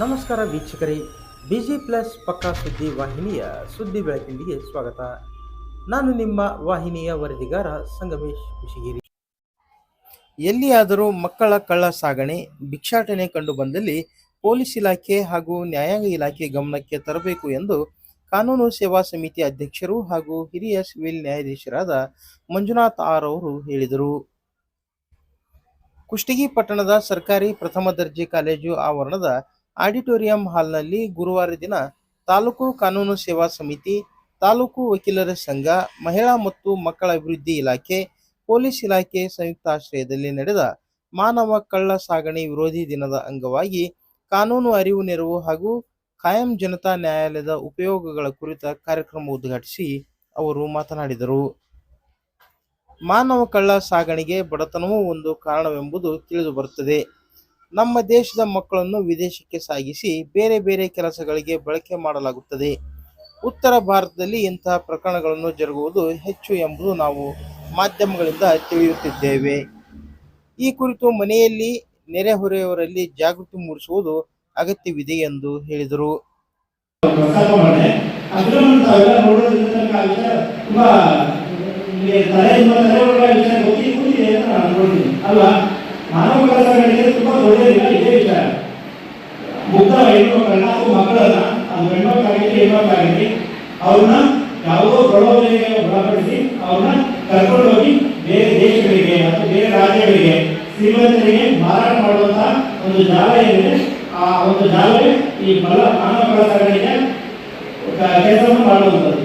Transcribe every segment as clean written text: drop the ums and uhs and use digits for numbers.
ನಮಸ್ಕಾರ ವೀಕ್ಷಕರೇ, busy plus ಪಕ್ಕಾ ಸುದ್ದಿ ವಾಹಿನಿಯ ಸುದ್ದಿ ಬೆಳಕಿಂಡಿಗೆ ಸ್ವಾಗತ. ನಾನು ನಿಮ್ಮ ವಾಹಿನಿಯ ವರದಿಗಾರ ಸಂಗಮೇಶ್ ಕುಶಿಗಿರಿ. ಎಲ್ಲಿಯಾದರೂ ಮಕ್ಕಳ ಕಳ್ಳ ಸಾಗಣೆ, ಭಿಕ್ಷಾಟನೆ ಕಂಡುಬಂದಲ್ಲಿ ಪೊಲೀಸ್ ಇಲಾಖೆ ಹಾಗೂ ನ್ಯಾಯಾಂಗ ಇಲಾಖೆ ಗಮನಕ್ಕೆ ತರಬೇಕು ಎಂದು ಕಾನೂನು ಸೇವಾ ಸಮಿತಿ ಅಧ್ಯಕ್ಷರು ಹಾಗೂ ಹಿರಿಯ ಸಿವಿಲ್ ನ್ಯಾಯಾಧೀಶರಾದ ಮಂಜುನಾಥ್ ಆರ್ ಅವರು ಹೇಳಿದರು. ಕುಷ್ಟಗಿ ಪಟ್ಟಣದ ಸರ್ಕಾರಿ ಪ್ರಥಮ ದರ್ಜೆ ಕಾಲೇಜು ಆವರಣದ ಆಡಿಟೋರಿಯಂ ಹಾಲ್ನಲ್ಲಿ ಗುರುವಾರ ದಿನ ತಾಲೂಕು ಕಾನೂನು ಸೇವಾ ಸಮಿತಿ, ತಾಲೂಕು ವಕೀಲರ ಸಂಘ, ಮಹಿಳಾ ಮತ್ತು ಮಕ್ಕಳ ಅಭಿವೃದ್ಧಿ ಇಲಾಖೆ, ಪೊಲೀಸ್ ಇಲಾಖೆ ಸಂಯುಕ್ತಾಶ್ರಯದಲ್ಲಿ ನಡೆದ ಮಾನವ ಕಳ್ಳ ಸಾಗಣೆ ವಿರೋಧಿ ದಿನದ ಅಂಗವಾಗಿ ಕಾನೂನು ಅರಿವು ನೆರವು ಹಾಗೂ ಕಾಯಂ ಜನತಾ ನ್ಯಾಯಾಲಯದ ಉಪಯೋಗಗಳ ಕುರಿತ ಕಾರ್ಯಕ್ರಮ ಉದ್ಘಾಟಿಸಿ ಅವರು ಮಾತನಾಡಿದರು. ಮಾನವ ಕಳ್ಳ ಸಾಗಣೆಗೆ ಬಡತನವೂ ಒಂದು ಕಾರಣವೆಂಬುದು ತಿಳಿದು ಬರುತ್ತದೆ. ನಮ್ಮ ದೇಶದ ಮಕ್ಕಳನ್ನು ವಿದೇಶಕ್ಕೆ ಸಾಗಿಸಿ ಬೇರೆ ಬೇರೆ ಕೆಲಸಗಳಿಗೆ ಬಳಕೆ ಮಾಡಲಾಗುತ್ತದೆ. ಉತ್ತರ ಭಾರತದಲ್ಲಿ ಇಂತಹ ಪ್ರಕರಣಗಳನ್ನು ಜರುಗುವುದು ಹೆಚ್ಚು ಎಂಬುದು ನಾವು ಮಾಧ್ಯಮಗಳಿಂದ ತಿಳಿಯುತ್ತಿದ್ದೇವೆ. ಈ ಕುರಿತು ಮನೆಯಲ್ಲಿ ನೆರೆಹೊರೆಯವರಲ್ಲಿ ಜಾಗೃತಿ ಮೂಡಿಸುವುದು ಅಗತ್ಯವಿದೆ ಎಂದು ಹೇಳಿದರು. ಮಾನವ ಕಳಸಾಗಣೆಗೆ ತುಂಬಾ ದೊಡ್ಡದಿಲ್ಲ ಇದೇ ವಿಚಾರ. ಮುಗ್ಧ ಹೆಣ್ಮಕ್ಳನ್ನ ಮಕ್ಕಳನ್ನ ಅದು ಹೆಣ್ಮಕ್ಳಾಗಲಿ ಹೆಣ್ಮಕ್ಳಾಗಲಿ ಅವ್ರನ್ನ ಯಾವುದೋ ಪ್ರಲೋಭನೆಗೆ ಒಳಪಡಿಸಿ ಅವ್ರನ್ನ ಕರ್ಕೊಂಡು ಹೋಗಿ ಬೇರೆ ದೇಶಗಳಿಗೆ ಅಥವಾ ಬೇರೆ ರಾಜ್ಯಗಳಿಗೆ ಶ್ರೀಮಂತರಿಗೆ ಮಾರಾಟ ಮಾಡುವಂತಹ ಒಂದು ಜಾಲ ಏನಿದೆ, ಆ ಒಂದು ಜಾಲವೇ ಈ ಮಾನವ ಕಳಸಾಗಣೆಗೆ ಕೆಲಸವನ್ನು ಮಾಡುವಂಥದ್ದು.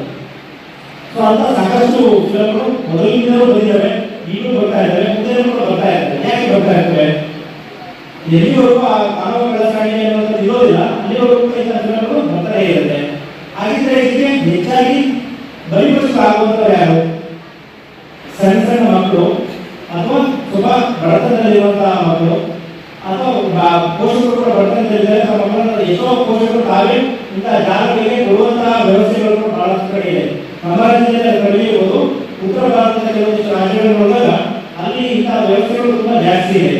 ಸೊ ಅಂತ ಸಾಕಷ್ಟು ಫಿಲಂಗಳು ಮೊದಲಿನಿಂದಲೂ ಬಂದಿದ್ದಾವೆ, ಈಗಲೂ ಬರ್ತಾ ಇದ್ದಾರೆ, ಮುಂದೆ ಕೂಡ ಬರ್ತಾ ಇದ್ದಾರೆ. ಯಾಕೆ ಬರ್ತಾ ಇರ್ತವೆ? ಎಲ್ಲಿವರೆಗೂ ಆ ಮಾನವ ಕಳಸಾಗಣೆ ಅನ್ನೋದು ಇರೋದಿಲ್ಲ, ಅಲ್ಲಿವರೆಗೂ ಇಂಥ ಫಿಲಂಗಳು ಬರ್ತಾನೆ ಇರುತ್ತೆ. ಹಾಗಿದ್ರೆ ಇದಕ್ಕೆ ಹೆಚ್ಚಾಗಿ ಬಲಿಪಶುಗಳಾಗುವಂಥವ್ರು ಯಾರು? ಸಣ್ಣ ಸಣ್ಣ ಮಕ್ಕಳು, ಅಥವಾ ಸ್ವಲ್ಪ ಬಡತನದಲ್ಲಿರುವಂತಹ ಮಕ್ಕಳು, ಅಥವಾ ಪೋಷಕರು ಕೂಡ ಬಡತನದಲ್ಲಿದ್ದಾರೆ. ತಮ್ಮ ಮಕ್ಕಳನ್ನ ಎಷ್ಟೋ ಪೋಷಕರು ತಾವೇ ಇಂತಹ ಜಾಲಗಳಿಗೆ ಕೊಡುವಂತಹ ವ್ಯವಸ್ಥೆಗಳು ಬಹಳಷ್ಟು ಕಡೆ ಇದೆ. ನಮ್ಮ ರಾಜ್ಯದಲ್ಲಿ ಕಡಿಮೆ ಇರ್ಬೋದು, ಉತ್ತರ ಭಾರತದ ಕೆಲವೊಂದಿಷ್ಟು ರಾಜ್ಯಗಳು ನೋಡಿದಾಗ ಅಲ್ಲಿ ಇಂತಹ ವ್ಯವಸ್ಥೆಗಳು ತುಂಬಾ ಜಾಸ್ತಿ ಇದೆ.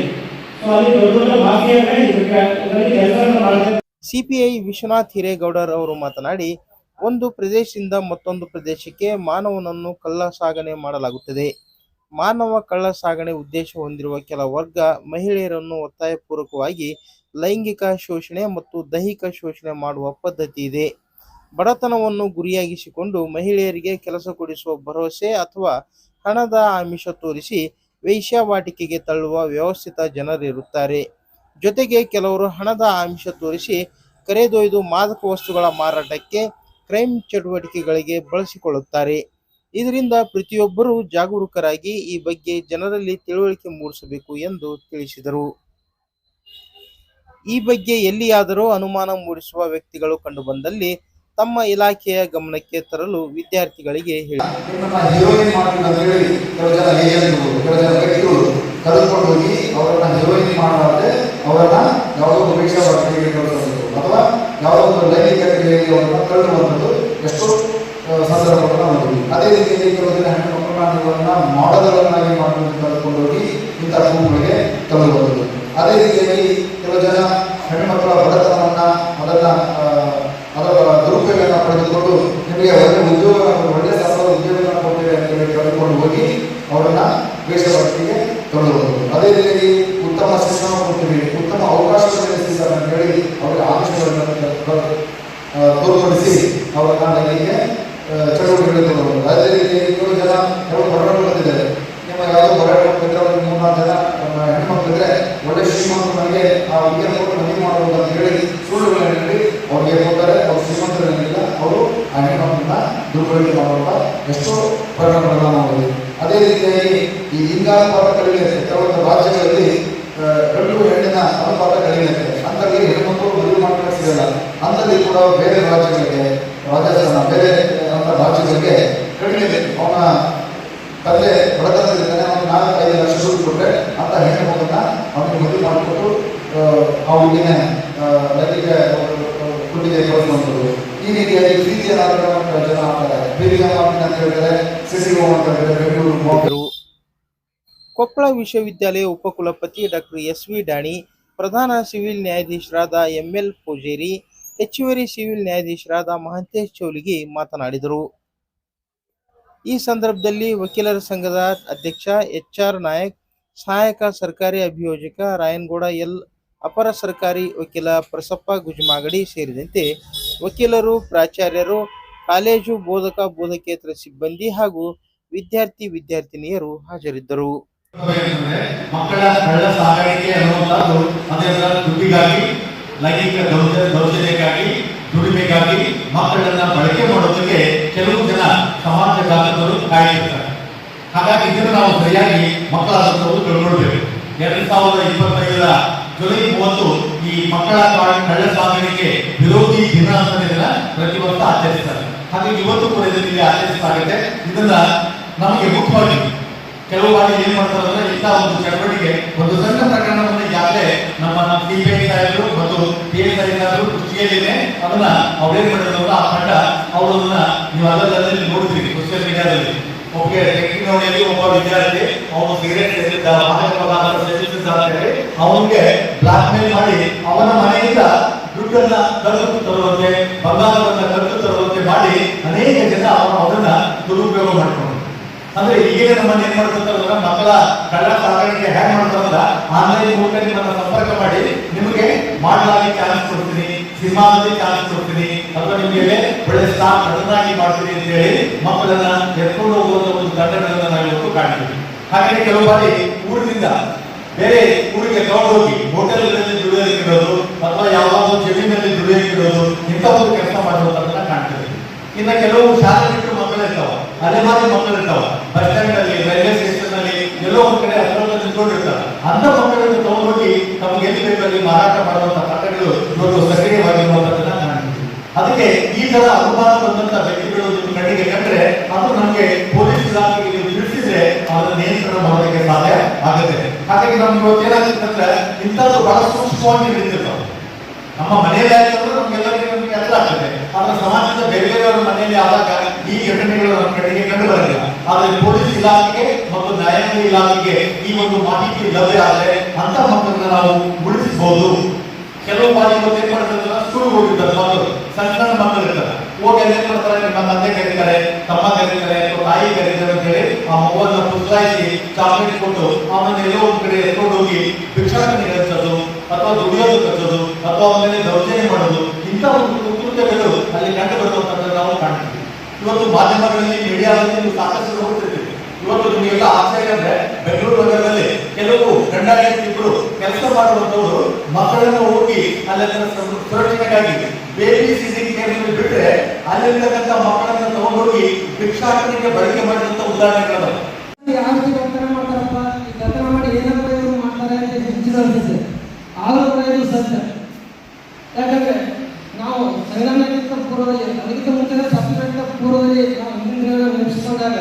ಸೊ ಅಲ್ಲಿ ದೊಡ್ಡ ದೊಡ್ಡ ಮಾಫಿಯಾಗಳೇ ಇದರಲ್ಲಿ ಕೆಲಸವನ್ನು ಮಾಡ್ತಾರೆ. ಸಿಪಿಐ ವಿಶ್ವನಾಥ್ ಹಿರೇಗೌಡರ್ ಅವರು ಮಾತನಾಡಿ, ಒಂದು ಪ್ರದೇಶದಿಂದ ಮತ್ತೊಂದು ಪ್ರದೇಶಕ್ಕೆ ಮಾನವನನ್ನು ಕಳ್ಳ ಸಾಗಣೆ ಮಾಡಲಾಗುತ್ತದೆ. ಮಾನವ ಕಳ್ಳ ಸಾಗಣೆ ಉದ್ದೇಶ ಹೊಂದಿರುವ ಕೆಲ ವರ್ಗ ಮಹಿಳೆಯರನ್ನು ಒತ್ತಾಯಪೂರ್ವಕವಾಗಿ ಲೈಂಗಿಕ ಶೋಷಣೆ ಮತ್ತು ದೈಹಿಕ ಶೋಷಣೆ ಮಾಡುವ ಪದ್ಧತಿ ಇದೆ. ಬಡತನವನ್ನು ಗುರಿಯಾಗಿಸಿಕೊಂಡು ಮಹಿಳೆಯರಿಗೆ ಕೆಲಸ ಕೊಡಿಸುವ ಭರವಸೆ ಅಥವಾ ಹಣದ ಆಮಿಷ ತೋರಿಸಿ ವೇಶ್ಯಾವಾಟಿಕೆಗೆ ತಳ್ಳುವ ವ್ಯವಸ್ಥಿತ ಜನರಿರುತ್ತಾರೆ. ಜೊತೆಗೆ ಕೆಲವರು ಹಣದ ಆಮಿಷ ತೋರಿಸಿ ಕರೆದೊಯ್ದು ಮಾದಕ ವಸ್ತುಗಳ ಮಾರಾಟಕ್ಕೆ, ಕ್ರೈಮ್ ಚಟುವಟಿಕೆಗಳಿಗೆ ಬಳಸಿಕೊಳ್ಳುತ್ತಾರೆ. ಇದರಿಂದ ಪ್ರತಿಯೊಬ್ಬರೂ ಜಾಗರೂಕರಾಗಿ ಈ ಬಗ್ಗೆ ಜನರಲ್ಲಿ ತಿಳುವಳಿಕೆ ಮೂಡಿಸಬೇಕು ಎಂದು ತಿಳಿಸಿದರು. ಈ ಬಗ್ಗೆ ಎಲ್ಲಿಯಾದರೂ ಅನುಮಾನ ಮೂಡಿಸುವ ವ್ಯಕ್ತಿಗಳು ಕಂಡುಬಂದಲ್ಲಿ ತಮ್ಮ ಇಲಾಖೆಯ ಗಮನಕ್ಕೆ ತರಲು ವಿದ್ಯಾರ್ಥಿಗಳಿಗೆ ಕರೆದುಕೊಂಡು ಹೋಗಿ ಅವರನ್ನ ಹೀರೋಯಿನ್ ಮಾಡಲಾರದೆ ಅವರನ್ನ ಯಾವುದೋ ವೇಷವಾಟಿಕೆಗೆ ಕಳಿಸಬಹುದು ಅಥವಾ ಯಾವುದೋ ಒಂದು ಲೈಂಗಿಕ ಕ್ರಿಯೆಗೆ ಅವರನ್ನು ತಳ್ಳುವಂಥದ್ದು ಎಷ್ಟೋ ಸಂದರ್ಭಗಳನ್ನು ನೋಡಿದ್ವಿ. ಅದೇ ರೀತಿಯಲ್ಲಿ ಕೆಲವು ದಿನ ಹೆಣ್ಣು ಮಕ್ಕಳನ್ನ ಮಾಡಲ್ಗಳನ್ನಾಗಿ ಮಾಡುವಂತೆ ಕರೆದುಕೊಂಡು ಹೋಗಿ ಇಂತಹ ಗುಂಪುಗಳಿಗೆ ತಳ್ಳುವಂಥದ್ದು. ಅದೇ ರೀತಿಯಾಗಿ ಕೆಲವು ಜನ ಹೆಣ್ಣುಮಕ್ಕಳ ಬಡತನವನ್ನ ಅದರ ದುರುಪಯೋಗವನ್ನು ಪಡೆದುಕೊಂಡು ನಿಮಗೆ ಒಳ್ಳೆ ಉದ್ಯೋಗ, ಒಳ್ಳೆ ಸಂಬಳದ ಉದ್ಯೋಗವನ್ನು ಕೊಡ್ತೇವೆ ಅಂತ ಹೇಳಿ ಕರೆದುಕೊಂಡು ಹೋಗಿ ಅವರನ್ನ ವೇಷವಾಟಿಕೆಗೆ ತಳ್ಳುವುದು. ಅದೇ ರೀತಿಯಾಗಿ ಉತ್ತಮ ಶಿಕ್ಷಣ ಕೊಡ್ತೀವಿ, ಉತ್ತಮ ಅವಕಾಶಗಳನ್ನು ಸಿಗ್ತಾರೆ ಅಂತ ಹೇಳಿ ಅವರಿಗೆ ಆಮಿಷಗಳನ್ನು ತೋರ್ಪಡಿಸಿ ಅವರನ್ನ ಲೈಂಗಿಕ ಚಟುವಟಿಕೆಗಳಿಗೆ ತಗೊಳ್ಳುವುದು. ಅದೇ ರೀತಿಯಾಗಿ ಕೆಲವು ಜನ ಕೆಲವು ಹೊರಗಡೆ ಬಂದಿದ್ದಾರೆ. ನಿಮ್ಮ ಯಾವುದೋ ಹೊರಗಡೆ ಬಂದಿರೋ 3-4 ಜನ ಹೆಣ್ಮಕ್ಳಿದ್ರೆ ಒಳ್ಳೆ ಶ್ರೀಮಂತರು ನನಗೆ ಆ ಹುಡುಗಿಯನ್ನು ಕೊಟ್ಟು ಮದುವೆ ಮಾಡುವುದು ಅಂತ ಹೇಳಿ ಸುಳ್ಳುಗಳನ್ನು ಹೇಳಿ ಅವ್ರಿಗೆ ಕೊಡ್ತಾರೆ. ಅವ್ರು ಶ್ರೀಮಂತರೇನಿಲ್ಲ, ಅವರು ಆ ಹೆಣ್ಮಕ್ಳನ್ನ ದುರ್ಬಳಕೆ ಮಾಡುವಂಥ ಎಷ್ಟೋ ಪರಿಣಾಮಗಳನ್ನ ನೋಡಿದ್ವಿ. ಅದೇ ರೀತಿಯಾಗಿ ಈ ಲಿಂಗಾನುಪಾತ ಕಡಿಮೆ ಇರುತ್ತೆ. ಕೆಲವೊಂದು ರಾಜ್ಯಗಳಲ್ಲಿ ಗಂಡು ಹೆಣ್ಣಿನ ಅನುಪಾತ ಕಡಿಮೆ ಇರುತ್ತೆ. ಅಂತಲ್ಲಿ ಹೆಣ್ಮಕ್ಳು ಮದುವೆ ಮಾಡ್ಲಿಕ್ಕೆ ಸಿಗಲ್ಲ. ಅಂತಲ್ಲಿ ಕೂಡ ಬೇರೆ ರಾಜ್ಯಗಳಿಗೆ, ರಾಜಸ್ಥಾನ ಬೇರೆ ಅಂತ ರಾಜ್ಯಗಳಿಗೆ ಕಡಿಮೆ ಇದೆ. ಅವನ ತಂದೆ ಬಡತನದಿಂದಾನೆ ಅವನು 4-5 ಲಕ್ಷ ದುಡ್ಡು ಕೊಟ್ಟರೆ ಅಂತ ಹೆಣ್ಣು ಮಗನ್ನ ಅವನಿಗೆ ಮದುವೆ ಮಾಡಿಕೊಟ್ಟು ಆ ಹುಡುಗಿನ ಲೈಂಗಿಕ ಹುಡುಗಿಗೆ ಕಳಿಸುವಂಥದ್ದು. ಈ ರೀತಿಯಾಗಿ ಪ್ರೀತಿಯ ಜನ ಆಗ್ತಾರೆ. ಪ್ರೀತಿಯ ಮಾತಿನ ಅಂತ ಹೇಳಿದರೆ ಸಿಸಿಗೋ ಅಂತ ಹೇಳಿದರೆ ಬೆಂಗಳೂರು. ಕೊಪ್ಪಳ ವಿಶ್ವವಿದ್ಯಾಲಯ ಉಪಕುಲಪತಿ ಡಾಕ್ಟರ್ ಎಸ್ ವಿ ಡಾಣಿ ಪ್ರಧಾನ ಸಿವಿಲ್ ನ್ಯಾಯಾಧೀಶರಾದ ಎಂಎಲ್ ಪೂಜೇರಿ, ಹೆಚ್ಚುವರಿ ಸಿವಿಲ್ ನ್ಯಾಯಾಧೀಶರಾದ ಮಹಂತೇಶ್ ಚೌಲಿಗಿ ಮಾತನಾಡಿದರು. ಈ ಸಂದರ್ಭದಲ್ಲಿ ವಕೀಲರ ಸಂಘದ ಅಧ್ಯಕ್ಷ ಎಚ್ಆರ್ ನಾಯಕ್, ಸಹಾಯಕ ಸರ್ಕಾರಿ ಅಭಿಯೋಜಕ ರಾಯನಗೌಡ ಎಲ್, ಅಪರ ಸರ್ಕಾರಿ ವಕೀಲ ಪ್ರಸಪ್ಪ ಗುಜಮಾಗಡಿ ಸೇರಿದಂತೆ ವಕೀಲರು, ಪ್ರಾಚಾರ್ಯರು, ಕಾಲೇಜು ಬೋಧಕ ಬೋಧಕೇತರ ಸಿಬ್ಬಂದಿ ಹಾಗೂ ವಿದ್ಯಾರ್ಥಿನಿಯರು ಹಾಜರಿದ್ದರು. ಮಕ್ಕಳ ಕಳ್ಳ ಸಾಗಾಣಿಕೆ ಅನ್ನುವಂಥದ್ದು ಅದರ ದುಡ್ಡಿಗಾಗಿ, ಲೈಂಗಿಕ ದೌರ್ಜನ್ಯಕ್ಕಾಗಿ, ದುಡಿಮೆಗಾಗಿ ಮಕ್ಕಳನ್ನ ಬಳಕೆ ಮಾಡೋದಕ್ಕೆ ಕೆಲವು ಜನ ಸಮಾಜಘಾತಕರು ಕಾಯ್ದಿರ್ತಾರೆ. ಹಾಗಾಗಿ ಇದನ್ನು ನಾವು ಸರಿಯಾಗಿ ಮಕ್ಕಳಾದಂಥವ್ರು ತಿಳ್ಕೊಳ್ಬೇಕು. 2025ರ ಜುಲೈ 30 ಈ ಮಕ್ಕಳ ಕಳ್ಳ ಸಾಗಾಣಿಕೆ ವಿರೋಧಿ ದಿನ ಅಂತ ಪ್ರತಿ ವರ್ಷ ಆಚರಿಸ್ತಾರೆ. ಹಾಗಾಗಿ ಇವತ್ತು ಕೂಡ ಇದರಲ್ಲಿ ಆಚರಿಸಲಾಗುತ್ತೆ. ಇದನ್ನ ನಮಗೆ ಮುಖ್ಯವಾಗಿ ಕೆಲವು ಬಾರಿ ಏನ್ ಮಾಡ್ತಾರೆ ಅಂದ್ರೆ ಇಂಥ ಒಂದು ಚಟುವಟಿಕೆ, ಒಂದು ಸಣ್ಣ ಪ್ರಕರಣವನ್ನು ಈಗಾಗಲೇ ನಮ್ಮ ಸಿಬಿಐ ಸಾಹೇಬರು ಮತ್ತು PSI ಸಾಹೇಬರು ಕೃಷಿಯಲ್ಲಿನೇ ಅದನ್ನ ಅವ್ರೇನ್ ಮಾಡಿದ್ರು ಆ ತಂಡ ಅವರನ್ನ ನೀವು ಅದರಲ್ಲಿ ನೋಡ್ತೀರಿ ಸೋಷಿಯಲ್ ಮೀಡಿಯಾದಲ್ಲಿ. ಒಬ್ಬಗೆ ಟೆಕ್ನಿಕಲ್ ಒಬ್ಬ ವಿದ್ಯಾರ್ಥಿ ಅವನು ಸಿಗರೇಟ್ ಅವನಿಗೆ ಬ್ಲಾಕ್ ಮೇಲ್ ಮಾಡಿ ಅವನ ಮನೆಯಿಂದ ದುಡ್ಡನ್ನ ಕರೆದು ತರುವಂತೆ, ಬಂಗಾರವನ್ನ ಕರೆದು ತರುವಂತೆ ಮಾಡಿ ಅನೇಕ ಜನ ಅವರನ್ನ ದುರುಪಯೋಗ ಮಾಡಿಕೊಂಡು, ಅಂದ್ರೆ ಈಗಲೇ ನಮ್ಮನ್ನ ಏನ್ ಮಾಡ್ತಾರೆ ಮಕ್ಕಳ ಕಳ್ಳ ಸಾಗಾಣಿಕೆ ಹೇಗೆ ಮಾಡ್ತಾರಲ್ಲ ಆನ್ಲೈನ್ ಮೂಲಕ ನಿಮ್ಮನ್ನ ಸಂಪರ್ಕ ಮಾಡಿ ನಿಮಗೆ ಮಾಡಲಾಗಿ ಚಾನ್ಸ್ ಕೊಡ್ತೀನಿ, ಸಿನಿಮಾದಲ್ಲಿ ಚಾನ್ಸ್ ಕೊಡ್ತೀನಿ, ಅಥವಾ ನಿಮಗೆ ಒಳ್ಳೆ ಸ್ಟಾರ್ ನಟನಾಗಿ ಮಾಡ್ತೀನಿ ಅಂತ ಹೇಳಿ ಮಕ್ಕಳನ್ನ ಎತ್ಕೊಂಡು ಹೋಗುವಂತ ಒಂದು ತಂಡಗಳನ್ನ ನಾವು ಇವತ್ತು ಕಾಣ್ತೀವಿ. ಹಾಗೆ ಕೆಲವು ಬಾರಿ ಊರಿನಿಂದ ಬೇರೆ ಊರಿಗೆ ತಗೊಂಡು ಹೋಗಿ ಹೋಟೆಲ್ಗಳಲ್ಲಿ ದುಡಿಯೋದಕ್ಕಿರೋದು ಅಥವಾ ಯಾವುದಾದ್ರು ಜಮೀನಲ್ಲಿ ದುಡಿಯೋದಕ್ಕಿರೋದು ಇಂಥ ಒಂದು ಕೆಲಸ ಮಾಡುವಂತದನ್ನ ಕಾಣ್ತೀವಿ. ಇನ್ನು ಕೆಲವು ಶಾಲೆ ಬಿಟ್ಟು ಮಕ್ಕಳು ಇರ್ತಾವ, ಅಲೆಮಾರಿ ಮಕ್ಕಳು ಇರ್ತಾವ, ಬಸ್ ಸ್ಟ್ಯಾಂಡ್ ಅಲ್ಲಿ, ರೈಲ್ವೆ ಸ್ಟೇಷನ್ ಅಲ್ಲಿ ಎಲ್ಲೋ ಒಂದ್ ಕಡೆ ಹತ್ರ ನಿಂತ್ಕೊಂಡಿರ್ತಾರೆ. ಅಂತ ಮಕ್ಕಳನ್ನು ತಗೊಂಡೋಗಿ ನಮ್ಗೆ ಎಲ್ಲಿ ಬೇಕಲ್ಲಿ ಮಾರಾಟ ಮಾಡುವಂತ ಪಟ್ಟಗಳು ಇವತ್ತು ಸಕ್ರಿಯವಾಗಿರುವಂತದನ್ನ ಕಾಣ್ತೀವಿ. ಅದಕ್ಕೆ ಈ ತರ ಅನುಮಾನ ಬಂದಂತ ವ್ಯಕ್ತಿಗಳು ನಿಮ್ಮ ಕಣ್ಣಿಗೆ ಕಂಡ್ರೆ ಅದು ನಮಗೆ ಪೊಲೀಸ್ ಇಲಾಖೆಗೆ ನೀವು ತಿಳಿಸಿದ್ರೆ ಅದನ್ನ ನಿಯಂತ್ರಣ ಮಾಡೋದಕ್ಕೆ ಸಾಧ್ಯ ಆಗುತ್ತೆ. ಹಾಗಾಗಿ ನಮ್ಗೆ ಇವತ್ತು ಏನಾಗುತ್ತೆ ಅಂದ್ರೆ ಇಂಥದ್ದು ಬಹಳ ಸೂಕ್ಷ್ಮವಾಗಿ ಹಿಡಿದಿರ್ತಾವೆ. ನಮ್ಮ ಮನೆಯಲ್ಲಿ ಆಯ್ತಂದ್ರೆ ನಮ್ಗೆಲ್ಲರಿಗೂ ನಮ್ಗೆ ಅರ್ಥ ಆಗ್ತದೆ. ಆದ್ರೆ ಸಮಾಜದ ಬೇರೆ ಬೇರೆಯವರ ಮನೆಯಲ್ಲಿ ಆದಾಗ ಈ ಘಟನೆಗಳು ನಮ್ಮ ಕಡೆಗೆ ಕಂಡು ಬರಲಿಲ್ಲ. ಆದ್ರೆ ಪೊಲೀಸ್ ಇಲಾಖೆಗೆ ಮತ್ತು ನ್ಯಾಯಾಂಗ ಇಲಾಖೆಗೆ ಈ ಒಂದು ಮಾಹಿತಿ ಲಭ್ಯ ಆದರೆ ಅಂತ ಮಕ್ಕಳನ್ನ ನಾವು ಉಳಿಸಬಹುದು. ಕೆಲವು ಬಾರಿ ಇವತ್ತು ಏನ್ ಮಾಡ್ತಾರೆ, ಸ್ಕೂಲ್ ಹೋಗಿರ್ತಾರೆ ಮಕ್ಕಳು, ಸಣ್ಣ ಸಣ್ಣ ಮಕ್ಕಳು ಇರ್ತಾರೆ, ಹೋಗಿ ಏನ್ ಮಾಡ್ತಾರೆ, ನಿಮ್ಮ ತಂದೆ ಕರೀತಾರೆ, ತಮ್ಮ ಕರೀತಾರೆ, ಅಥವಾ ತಾಯಿ ಕರೀತಾರೆ ಅಂತ ಹೇಳಿ ಆ ಮಗುವನ್ನ ಪುತ್ಲಾಯಿಸಿ ಚಾಕ್ಲೇಟ್ ಕೊಟ್ಟು ಆಮೇಲೆ ಎಲ್ಲೋ ಒಂದ್ ಕಡೆ ಎತ್ಕೊಂಡು ಹೋಗಿ ಭಿಕ್ಷಾಟನೆ ಕಲಿಸೋದು ಅಥವಾ ದುಡಿಯೋದು ಕಲಿಸೋದು ಅಥವಾ ಆಮೇಲೆ ದೌರ್ಜನ್ಯ ಮಾಡೋದು, ಇಂಥ ಒಂದು ಕೃತ್ಯಗಳು ಅಲ್ಲಿ ಕಂಡು ಬರುವಂತದ್ದು ನಾವು ಕಾಣ್ತೀವಿ. ಇವತ್ತು ಮಾಧ್ಯಮಗಳಲ್ಲಿ, ಮೀಡಿಯಾದಲ್ಲಿ ನೀವು ಸಾಕಷ್ಟು ನೋಡ್ತಿರ್ತೀವಿ. ಇವತ್ತು ನಿಮಗೆಲ್ಲ ಆಶ್ಚರ್ಯ ಅಂದ್ರೆ ಬೆಂಗಳೂರು ನಗರದಲ್ಲಿ ಕೆಲವು ಗಂಡ ಹೆಂಡತಿಬ್ರು ಕೆಲಸ ಮಾಡುವಂತವರು ಮಕ್ಕಳನ್ನು ಹೋಗಿ ಅಲ್ಲೆಲ್ಲ ಸುರಕ್ಷತೆಗಾಗಿ ಬೇಬಿ ಸಿಸಿಂಗ್ ಕೇಂದ್ರದಲ್ಲಿ ಬಿಟ್ರೆ ಅಲ್ಲಿರ್ತಕ್ಕಂಥ ಮಕ್ಕಳನ್ನ ತಗೊಂಡೋಗಿ ಭಿಕ್ಷಾಟನೆಗೆ ಬಳಕೆ ಮಾಡಿದಂತ ಉದಾಹರಣೆಗಳು. ಯಾವ ರೀತಿ ದತ್ತನ ಮಾಡ್ತಾರಪ್ಪ, ಈ ದತ್ತನ ಮಾಡಿ ಏನಪ್ಪ ಇವರು ಮಾಡ್ತಾರೆ ಅಂತ ಹೆಚ್ಚಿದೆ. ಆದರೂ ಕೂಡ ಇದು ಸತ್ಯ. ಯಾಕಂದ್ರೆ ನಾವು ಸಂವಿಧಾನಕ್ಕಿಂತ ಪೂರ್ವದಲ್ಲಿ, ಅದಕ್ಕಿಂತ ಮುಂಚೆ ಸ್ವಾತಂತ್ರ್ಯಕ್ಕಿಂತ ಪೂರ್ವದಲ್ಲಿ ನಾವು ಹಿಂದಿನ ನೆನೆಸಿಕೊಂಡಾಗ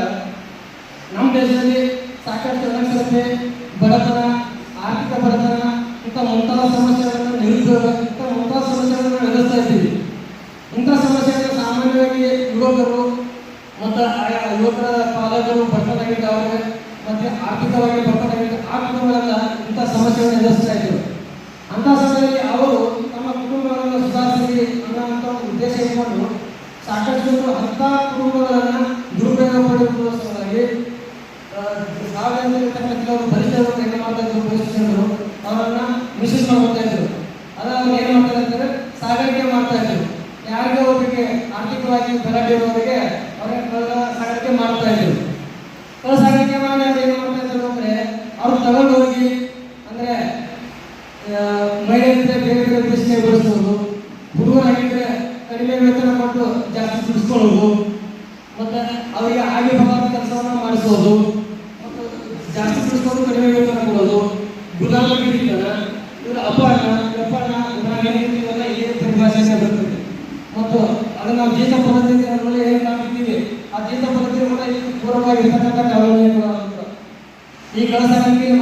ನಮ್ಮ ದೇಶದಲ್ಲಿ ಸಾಕಷ್ಟು ಅನಕ್ಷರತೆ, ಬಡತನ, ಆರ್ಥಿಕ ಬಡತನ, ಇಂಥ ಮುಂತಾದ ಸಮಸ್ಯೆಗಳನ್ನು, ನಿರುದ್ಯೋಗ, ಇಂಥ ಮುಂತಾದ ಸಮಸ್ಯೆಗಳನ್ನು ಎದುರಿಸ್ತಾ ಇದ್ದೀವಿ. ಇಂಥ ಸಮಸ್ಯೆಗಳನ್ನು ಸಾಮಾನ್ಯವಾಗಿ ಯುವಕರು ಮತ್ತು ಯುವಕರ ಪಾಲಕರು ಬಡತನಾಗಿದ್ದವರು ಮತ್ತು ಆರ್ಥಿಕವಾಗಿ ಬಡತನಾಗಿದ್ದ ಆ ಕುಟುಂಬಗಳೆಲ್ಲ ಇಂಥ ಸಮಸ್ಯೆಗಳನ್ನು ಎದುರಿಸ್ತಾ ಇದ್ದರು. ಅಂಥ ಸಮಯದಲ್ಲಿ ಅವರು ತಮ್ಮ ಕುಟುಂಬಗಳನ್ನು ಸುಧಾರಿಸಲಿ ಅನ್ನೋಂಥ ಉದ್ದೇಶ ಇಟ್ಕೊಂಡು ಸಾಕಷ್ಟು ಅಂಥ ಕುಟುಂಬಗಳನ್ನು ದುರುಪಯೋಗ ಪಡೆಯುವುದಕ್ಕೋಸ್ಕರವಾಗಿ ಕೆಲವರು ಪರಿಚಯವನ್ನು ಹೆಂಗೆ ಮಾಡ್ತಾ ಇದ್ರು, ಪರಿಸ್ಥಿತಿಗಳು ಅವರನ್ನ ಮಿಸ್ಯೂಸ್ ಮಾಡ್ತಾ ಇದ್ರು. ಅದ ಅವ್ರು ಏನು ಮಾಡ್ತಾರೆ ಅಂತಂದ್ರೆ ಸಾಗಾಣಿಕೆ ಮಾಡ್ತಾ ಇದ್ರು. ಯಾರಿಗೆ ಒಬ್ಬರಿಗೆ ಆರ್ಥಿಕವಾಗಿ ಗಲಾಟೆ ಇರುವವರಿಗೆ ಅವರ ಸಾಗಾಣಿಕೆ ಮಾಡ್ತಾ ಇದ್ರು. ಸಾಗಾಣಿಕೆ ಮಾಡಿ ಅವ್ರು ಏನು ಮಾಡ್ತಾ ಇದ್ರು ಅಂದ್ರೆ ಅವ್ರು ತಗೊಂಡು ಹೋಗಿ ಅಂದ್ರೆ ಮಹಿಳೆಯರಿಗೆ ಬೇರೆ ಬೇರೆ ಪ್ರಶ್ನೆ ಬಿಡಿಸೋದು, ಹುಡುಗರಾಗಿದ್ರೆ ಕಡಿಮೆ ವೇತನ ಕೊಟ್ಟು ಜಾಸ್ತಿ ಬಿಡಿಸ್ಕೊಳ್ಳೋದು, ಮತ್ತೆ ಅವರಿಗೆ ಹಾಗೆ ಬಹಳ ಕೆಲಸವನ್ನು ಮಾಡಿಸೋದು, ಮತ್ತು ಜಾಸ್ತಿ ಬಿಡಿಸ್ಕೊಂಡು ಕಡಿಮೆ ವೇತನ ಕೊಡೋದು, ಗುಲಾಮಗಿರಿತನ, ಇವರ ಅಪಹರಣ, ವ್ಯಪಹರಣ, ಇವೆಲ್ಲ ಇದೇ ಪರಿಭಾಷೆಗೆ ಬರ್ತದೆ. ಮತ್ತು ಅದನ್ನು ನಾವು ಜೀತ ಪದ್ಧತಿ ಏನು ನಾವಿದ್ದೀವಿ, ಆ ಜೀತ ಪದ್ಧತಿ ಕೂಡ ಇದಕ್ಕೆ ಪೂರ್ವವಾಗಿರ್ತಕ್ಕಂಥ ಕಾನೂನುಗಳು. ಈ ಕೆಲಸಗಳಿಗೆ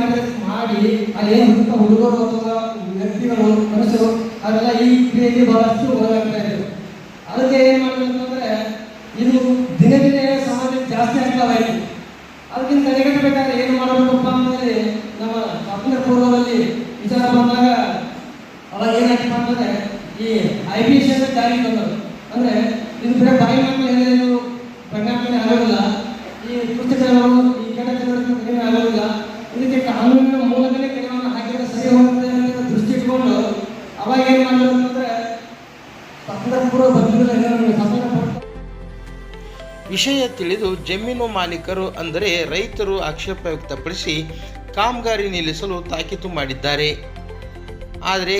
ಮಾಡಿ ಅಲ್ಲೇನು ಹುಡುಗರು ಅಥವಾ ವ್ಯಕ್ತಿಗಳು, ಮನುಷ್ಯರು ಅದೆಲ್ಲ ಈ ಕ್ರಿಯೆಗೆ ಬಹಳಷ್ಟು ಒಳಗಾಗ್ತಾ ಇದ್ರು. ಅದಕ್ಕೆ ಏನು ಮಾಡಬೇಕಂದ್ರೆ ಇದು ದಿನೇ ದಿನೇ ಸಮಾಜಕ್ಕೆ ಜಾಸ್ತಿ ಆಗ್ತಾವಾಯಿತು. ಅದಕ್ಕಿಂತ ತಡೆಗಟ್ಟಬೇಕಾದ್ರೆ ಏನು ಮಾಡಬೇಕಪ್ಪ ಅಂತಂದರೆ ನಮ್ಮ ಸ್ವಾತಂತ್ರ್ಯ ಪೂರ್ವದಲ್ಲಿ ವಿಚಾರ ಬಂದಾಗ ಅವಾಗ ಏನಾಯ್ತಪ್ಪ ಅಂತಂದರೆ ಈ IPC ಅಂತ ಜಾರಿಗೆ ತಂದರು. ಅಂದರೆ ಇದು ಬರೀ ಬಾಯಿ ಮಾತಲ್ಲಿ ಏನೇನು ಪ್ರಜ್ಞಾಪನೆ ಆಗೋದಿಲ್ಲ, ಈ ಪುಸ್ತಕಗಳು ಈ ಕೆಟ್ಟ ಚಟುವಟಿಕೆ ಏನು ಆಗೋದಿಲ್ಲ. ಇದಕ್ಕೆ ಕಾನೂನಿನ ಮೂಲಕನೇ ಕೆಲವನ್ನು ಹಾಕಿದರೆ ಸರಿ ಹೋಗುತ್ತೆ ಅಂತ ದೃಷ್ಟಿ ಇಟ್ಕೊಂಡು ಅವಾಗ ಏನು ಮಾಡಿದ್ರು ಅಂತಂದರೆ ಸ್ವಾತಂತ್ರ್ಯ ಪೂರ್ವ ಬಂಧುಗಳ ಸ್ವಾತಂತ್ರ್ಯ ವಿಷಯ ತಿಳಿದು ಜಮೀನು ಮಾಲೀಕರು ಅಂದರೆ ರೈತರು ಆಕ್ಷೇಪ ವ್ಯಕ್ತಪಡಿಸಿ ಕಾಮಗಾರಿ ನಿಲ್ಲಿಸಲು ತಾಕೀತು ಮಾಡಿದ್ದಾರೆ. ಆದರೆ